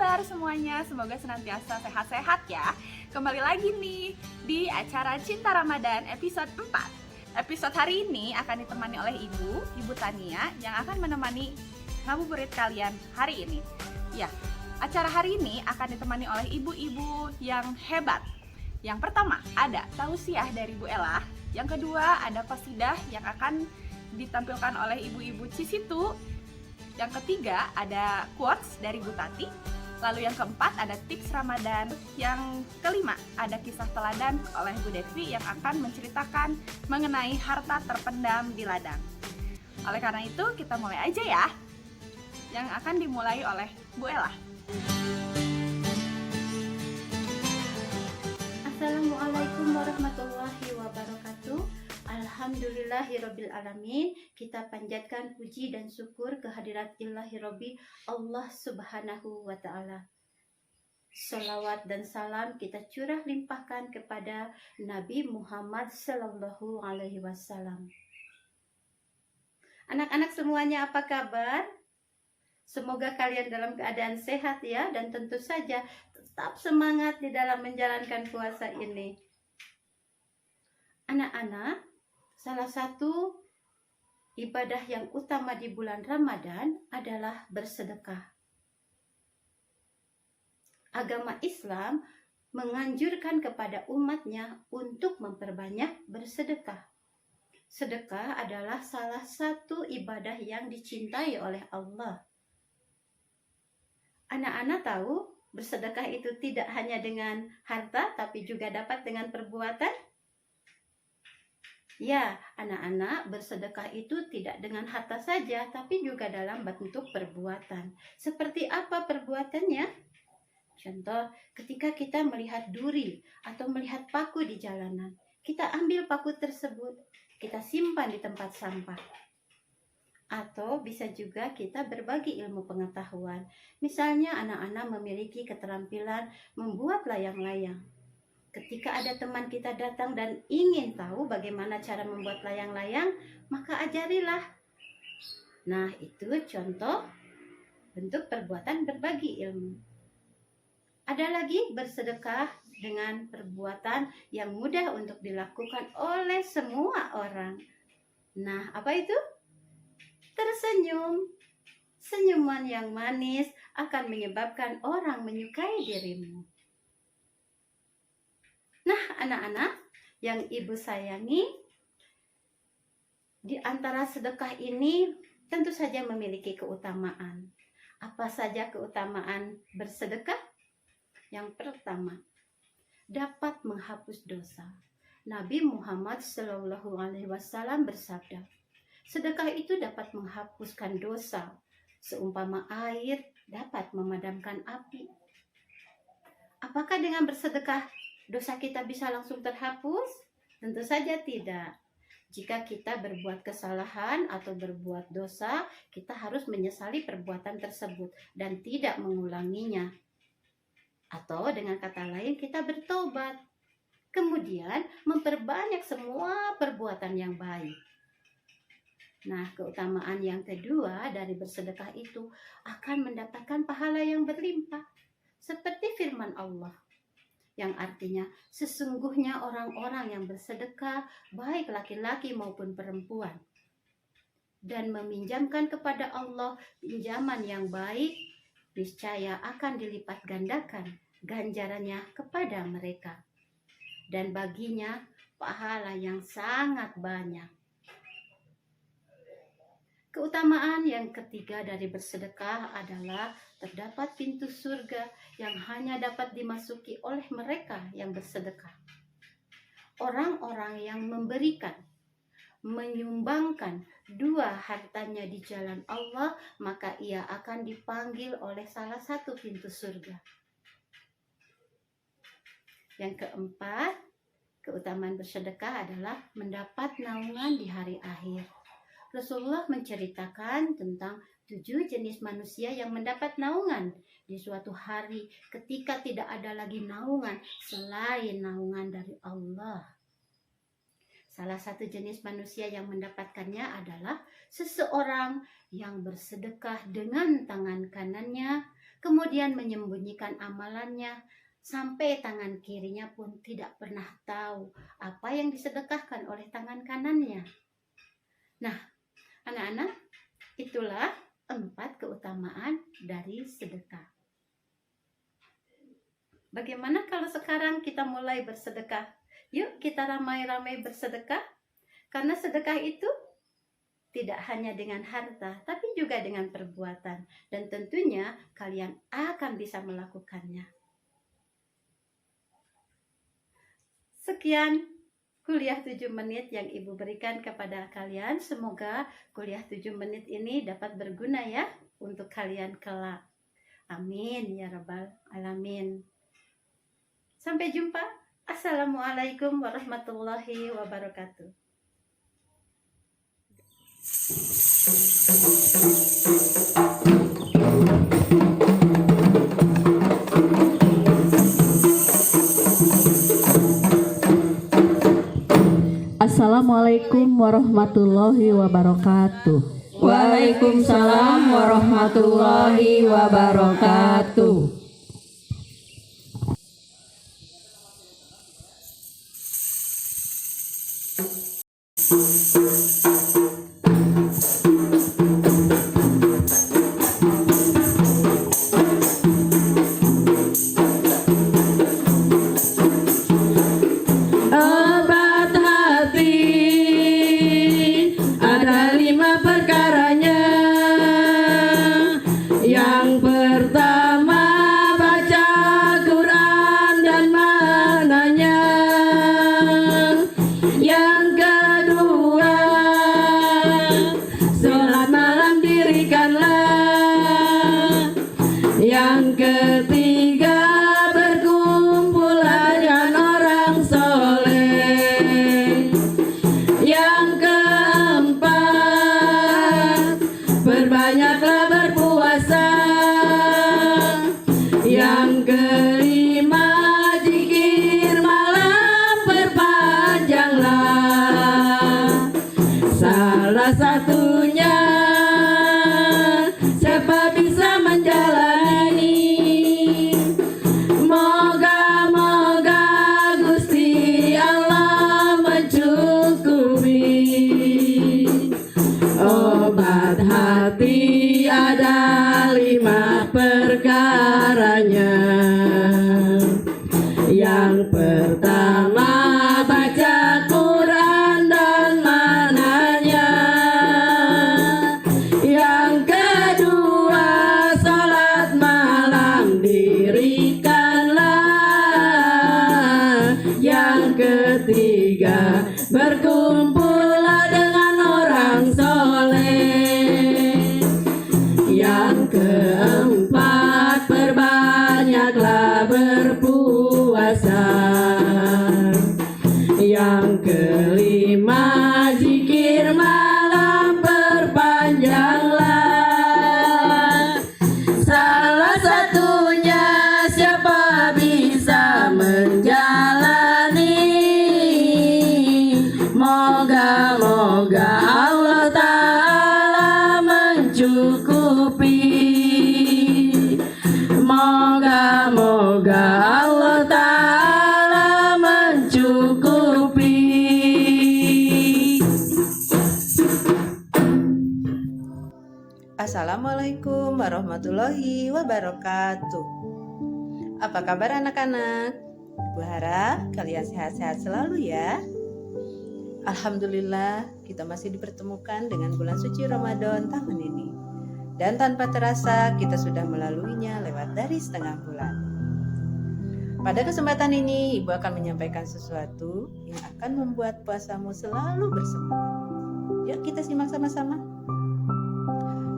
kabar semuanya? Semoga senantiasa sehat-sehat ya. Kembali lagi nih di acara Cinta Ramadan episode 4. Episode hari ini akan ditemani oleh Ibu Tania yang akan menemani ngabuburit kalian hari ini. Ya, acara hari ini akan ditemani oleh ibu-ibu yang hebat. Yang pertama ada tausiah dari Bu Ella. Yang kedua ada qasidah yang akan ditampilkan oleh ibu-ibu Cisitu. Yang ketiga ada quotes dari Bu Tati. Lalu yang keempat ada tips Ramadan. Yang kelima ada kisah teladan oleh Bu Devi yang akan menceritakan mengenai harta terpendam di ladang. Oleh karena itu kita mulai aja ya. Yang akan dimulai oleh Bu Ella. Assalamualaikum warahmatullahi wabarakatuh. Alhamdulillahirabbil alamin. Kita panjatkan puji dan syukur kehadirat Ilahi Rabbi Allah Subhanahu wa taala. Salawat dan salam kita curah limpahkan kepada Nabi Muhammad sallallahu alaihi wasallam. Anak-anak semuanya apa kabar? Semoga kalian dalam keadaan sehat ya, dan tentu saja tetap semangat di dalam menjalankan puasa ini. Anak-anak, salah satu ibadah yang utama di bulan Ramadan adalah bersedekah. Agama Islam menganjurkan kepada umatnya untuk memperbanyak bersedekah. Sedekah adalah salah satu ibadah yang dicintai oleh Allah. Anak-anak tahu bersedekah itu tidak hanya dengan harta, tapi juga dapat dengan perbuatan. Ya, anak-anak, bersedekah itu tidak dengan harta saja, tapi juga dalam bentuk perbuatan. Seperti apa perbuatannya? Contoh, ketika kita melihat duri atau melihat paku di jalanan, kita ambil paku tersebut, kita simpan di tempat sampah. Atau bisa juga kita berbagi ilmu pengetahuan. Misalnya anak-anak memiliki keterampilan membuat layang-layang. Ketika ada teman kita datang dan ingin tahu bagaimana cara membuat layang-layang, maka ajarilah. Nah, itu contoh bentuk perbuatan berbagi ilmu. Ada lagi bersedekah dengan perbuatan yang mudah untuk dilakukan oleh semua orang. Nah, apa itu? Tersenyum. Senyuman yang manis akan menyebabkan orang menyukai dirimu. Nah, anak-anak yang ibu sayangi, di antara sedekah ini tentu saja memiliki keutamaan. Apa saja keutamaan bersedekah? Yang pertama, dapat menghapus dosa. Nabi Muhammad SAW bersabda, sedekah itu dapat menghapuskan dosa, seumpama air dapat memadamkan api. Apakah dengan bersedekah dosa kita bisa langsung terhapus? Tentu saja tidak. Jika kita berbuat kesalahan atau berbuat dosa, kita harus menyesali perbuatan tersebut dan tidak mengulanginya. Atau dengan kata lain, kita bertobat. Kemudian memperbanyak semua perbuatan yang baik. Nah, keutamaan yang kedua dari bersedekah itu akan mendapatkan pahala yang berlimpah. Seperti firman Allah, yang artinya sesungguhnya orang-orang yang bersedekah, baik laki-laki maupun perempuan, dan meminjamkan kepada Allah pinjaman yang baik, niscaya akan dilipat gandakan ganjarannya kepada mereka, dan baginya pahala yang sangat banyak. Keutamaan yang ketiga dari bersedekah adalah terdapat pintu surga yang hanya dapat dimasuki oleh mereka yang bersedekah. Orang-orang yang memberikan, menyumbangkan dua hartanya di jalan Allah, maka ia akan dipanggil oleh salah satu pintu surga. Yang keempat, keutamaan bersedekah adalah mendapat naungan di hari akhir. Rasulullah menceritakan tentang 7 jenis manusia yang mendapat naungan di suatu hari ketika tidak ada lagi naungan selain naungan dari Allah. Salah satu jenis manusia yang mendapatkannya adalah seseorang yang bersedekah dengan tangan kanannya kemudian menyembunyikan amalannya, sampai tangan kirinya pun tidak pernah tahu apa yang disedekahkan oleh tangan kanannya. Nah, anak-anak, itulah 4 keutamaan dari sedekah. Bagaimana kalau sekarang kita mulai bersedekah? Yuk kita ramai-ramai bersedekah. Karena sedekah itu tidak hanya dengan harta, tapi juga dengan perbuatan. Dan tentunya kalian akan bisa melakukannya. Sekian kuliah 7 menit yang Ibu berikan kepada kalian. Semoga kuliah 7 menit ini dapat berguna ya untuk kalian kelak. Amin ya rabbal alamin. Sampai jumpa. Assalamualaikum warahmatullahi wabarakatuh. Assalamualaikum warahmatullahi wabarakatuh. Waalaikumsalam warahmatullahi wabarakatuh. Obat hati ada 5 perkaranya. Yang pertama baca Quran dan maknanya. Yang kedua sholat malam dirikanlah. Yang ketiga berkumpul dengan orang soleh. Yang keempat berbanyaklah berpuasa. Yang kelima zikir malam perpanjanglah. Salah satunya siapa bisa menjalani. Moga-moga Gusti Allah mencukupi. Obat hati ada 5 perkaranya. Yang pertama baca Quran dan maknanya. Yang kedua salat malam dirikanlah. Yang ketiga berkumpullah dengan orang soleh. Yang keempat perbanyaklah berpuasa. Yang kelima zikir malam perpanjanglah. Salah satunya siapa bisa menjalani. Moga-moga Allah Ta'ala mencukupi. Moga-moga Allah Ta'ala mencukupi. Assalamualaikum warahmatullahi wabarakatuh. Apa kabar anak-anak? Ibu harap kalian sehat-sehat selalu ya. Alhamdulillah kita masih dipertemukan dengan bulan suci Ramadan tahun ini. Dan tanpa terasa kita sudah melaluinya lewat dari setengah bulan. Pada kesempatan ini Ibu akan menyampaikan sesuatu yang akan membuat puasamu selalu bersemangat. Yuk kita simak sama-sama.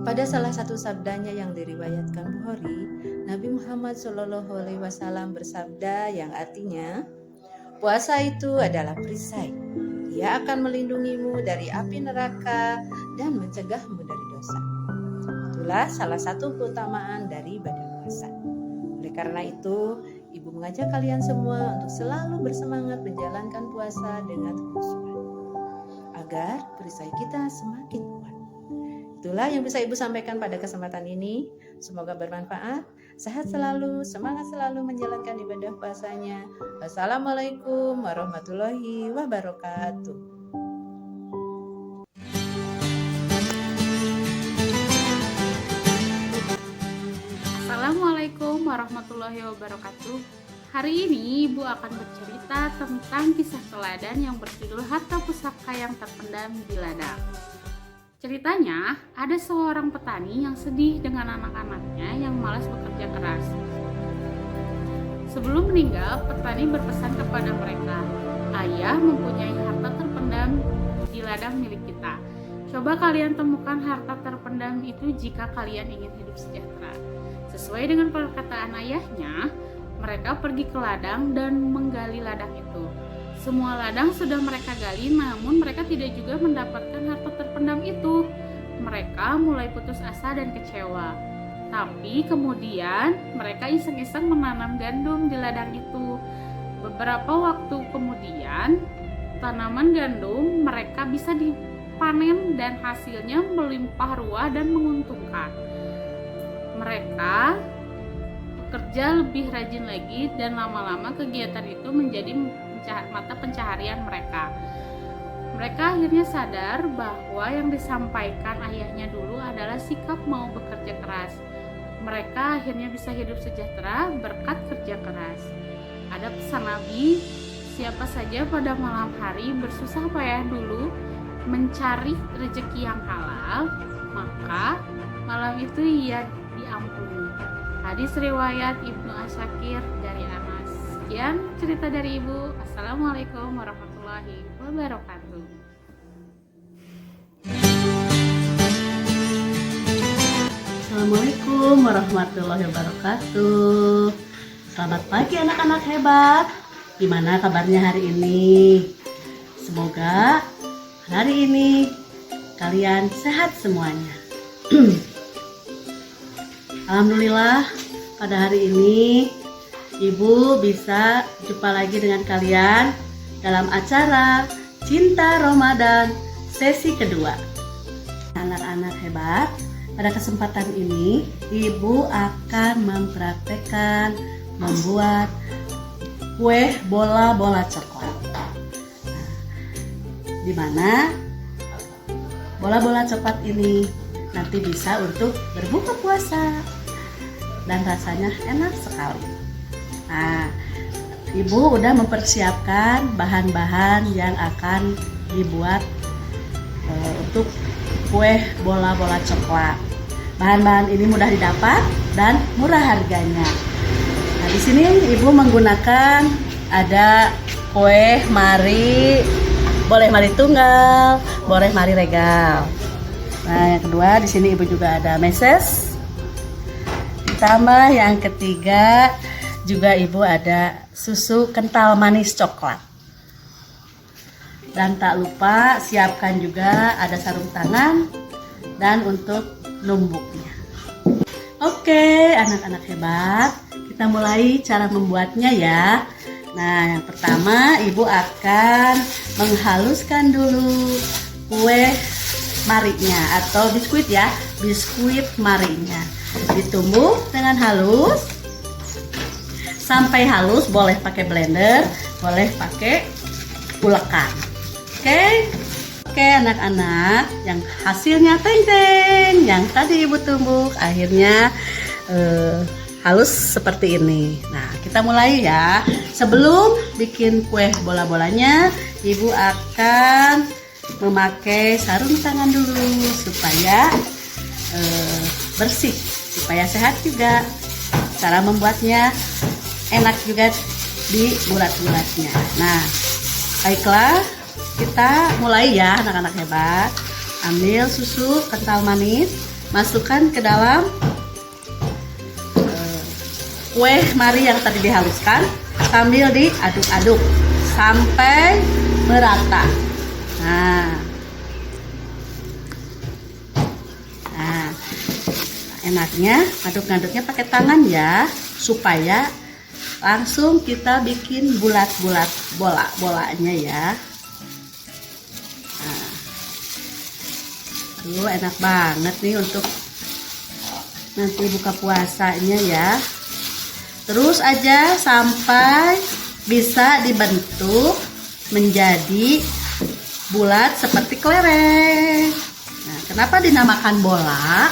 Pada salah satu sabdanya yang diriwayatkan Bukhari, Nabi Muhammad SAW bersabda yang artinya, puasa itu adalah perisai. Dia akan melindungimu dari api neraka dan mencegahmu dari dosa. Itulah salah satu keutamaan dari badan puasa. Oleh karena itu, Ibu mengajak kalian semua untuk selalu bersemangat menjalankan puasa dengan khusyuk agar perisai kita semakin kuat. Itulah yang bisa Ibu sampaikan pada kesempatan ini. Semoga bermanfaat. sehat selalu, semangat selalu menjalankan ibadah puasanya. Wassalamualaikum warahmatullahi wabarakatuh. Assalamualaikum warahmatullahi wabarakatuh. Hari ini Ibu akan bercerita tentang kisah teladan yang berjudul Harta Pusaka yang Terpendam di Ladang. Ceritanya, ada seorang petani yang sedih dengan anak-anaknya yang malas bekerja keras. Sebelum meninggal, petani berpesan kepada mereka, "Ayah mempunyai harta terpendam di ladang milik kita. Coba kalian temukan harta terpendam itu jika kalian ingin hidup sejahtera." Sesuai dengan perkataan ayahnya, mereka pergi ke ladang dan menggali ladang itu. Semua ladang sudah mereka gali, namun mereka tidak juga mendapatkan harta terpendam itu. Mereka mulai putus asa dan kecewa. Tapi kemudian mereka iseng-iseng menanam gandum di ladang itu. Beberapa waktu kemudian, tanaman gandum mereka bisa dipanen dan hasilnya melimpah ruah dan menguntungkan. Mereka bekerja lebih rajin lagi dan lama-lama kegiatan itu menjadi mata pencaharian mereka. Mereka akhirnya sadar bahwa yang disampaikan ayahnya dulu adalah sikap mau bekerja keras. Mereka akhirnya bisa hidup sejahtera berkat kerja keras. Ada pesan Nabi, siapa saja pada malam hari bersusah payah dulu mencari rezeki yang halal, maka malam itu ia diampuni. Hadis riwayat Ibnu Asakir dari Anas. Sekian cerita dari Ibu. Assalamualaikum warahmatullahi wabarakatuh. Assalamualaikum warahmatullahi wabarakatuh. Selamat pagi anak-anak hebat. Gimana kabarnya hari ini? Semoga hari ini kalian sehat semuanya. Alhamdulillah pada hari ini Ibu bisa jumpa lagi dengan kalian dalam acara Cinta Ramadan sesi kedua. Anak-anak hebat, pada kesempatan ini Ibu akan mempraktekkan membuat kue bola-bola coklat. Di mana bola-bola coklat ini nanti bisa untuk berbuka puasa dan rasanya enak sekali. Nah, Ibu udah mempersiapkan bahan-bahan yang akan dibuat untuk kue bola-bola coklat. Bahan-bahan ini mudah didapat dan murah harganya. Nah, di sini Ibu menggunakan ada kue mari, boleh mari tunggal, boleh mari regal. Nah, yang kedua di sini Ibu juga ada meses. Ditambah yang ketiga juga Ibu ada susu kental manis coklat. Dan tak lupa siapkan juga ada sarung tangan dan untuk numbuknya. Oke, anak-anak hebat, kita mulai cara membuatnya ya. Nah, yang pertama Ibu akan menghaluskan dulu kue marinya atau biskuit ya, biskuit marinya. Ditumbuk dengan halus sampai halus, boleh pakai blender, boleh pakai ulekan. Oke anak-anak, yang hasilnya teng-teng, yang tadi Ibu tumbuk akhirnya halus seperti ini. Nah, kita mulai ya. Sebelum bikin kue bola-bolanya, Ibu akan memakai sarung tangan dulu supaya bersih, supaya sehat juga. Cara membuatnya enak juga di bulat-bulatnya. Nah, baiklah, kita mulai ya anak-anak hebat. Ambil susu kental manis, masukkan ke dalam kue mari yang tadi dihaluskan, sambil diaduk-aduk sampai merata. Nah, enaknya aduk-aduknya pakai tangan ya, supaya langsung kita bikin bulat-bulat bola-bolanya ya. Nah, enak banget nih untuk nanti buka puasanya ya. Terus aja sampai bisa dibentuk menjadi bulat seperti kelereng. Nah, kenapa dinamakan bola?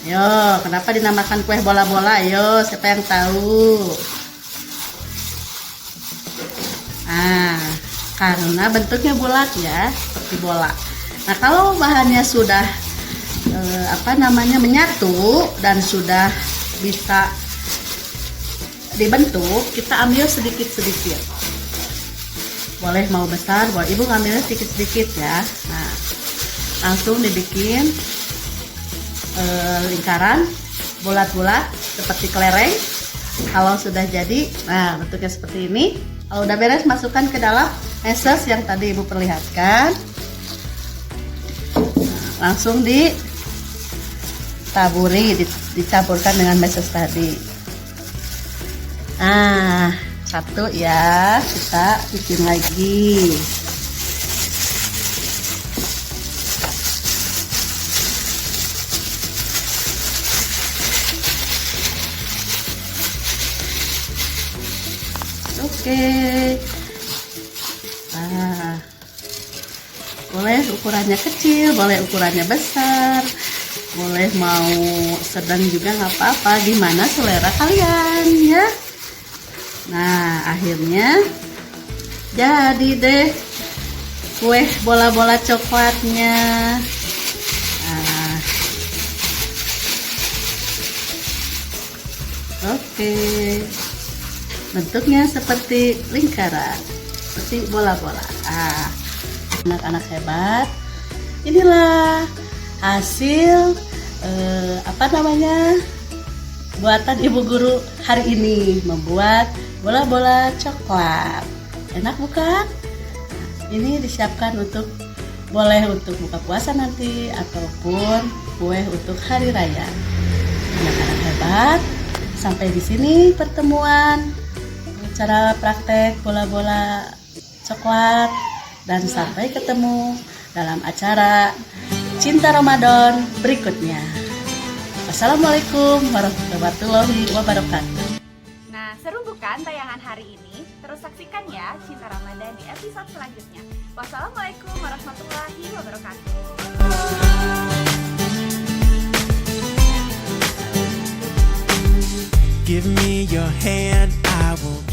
Yo, kenapa dinamakan kue bola-bola? Yo, siapa yang tahu? Karena bentuknya bulat ya, seperti bola. Nah, kalau bahannya sudah menyatu dan sudah bisa dibentuk, kita ambil sedikit-sedikit. Boleh mau besar, boleh ibu ngambilnya sedikit-sedikit ya. Nah, langsung dibikin lingkaran bulat-bulat seperti kelereng. Kalau sudah jadi, nah bentuknya seperti ini. Kalau udah beres, masukkan ke dalam meses yang tadi ibu perlihatkan. Nah, langsung ditaburi, dicampurkan dengan meses tadi. Nah, satu ya, kita bikin lagi. Oke. Nah, boleh ukurannya kecil, boleh ukurannya besar, boleh mau sedang juga nggak apa-apa, gimana selera kalian ya. Nah, akhirnya jadi deh kue bola-bola coklatnya. Nah, oke. Bentuknya seperti lingkaran, seperti bola-bola. Anak-anak hebat, inilah hasil buatan ibu guru hari ini, membuat bola-bola coklat. Enak bukan? Ini disiapkan boleh untuk buka puasa nanti ataupun kue untuk hari raya. Anak-anak hebat, sampai di sini pertemuan cara praktek bola-bola coklat, dan sampai ketemu dalam acara Cinta Ramadan berikutnya. Wassalamualaikum warahmatullahi wabarakatuh. Nah, seru bukan tayangan hari ini? Terus saksikan ya Cinta Ramadan di episode selanjutnya. Wassalamualaikum warahmatullahi wabarakatuh. Give me your hand, I will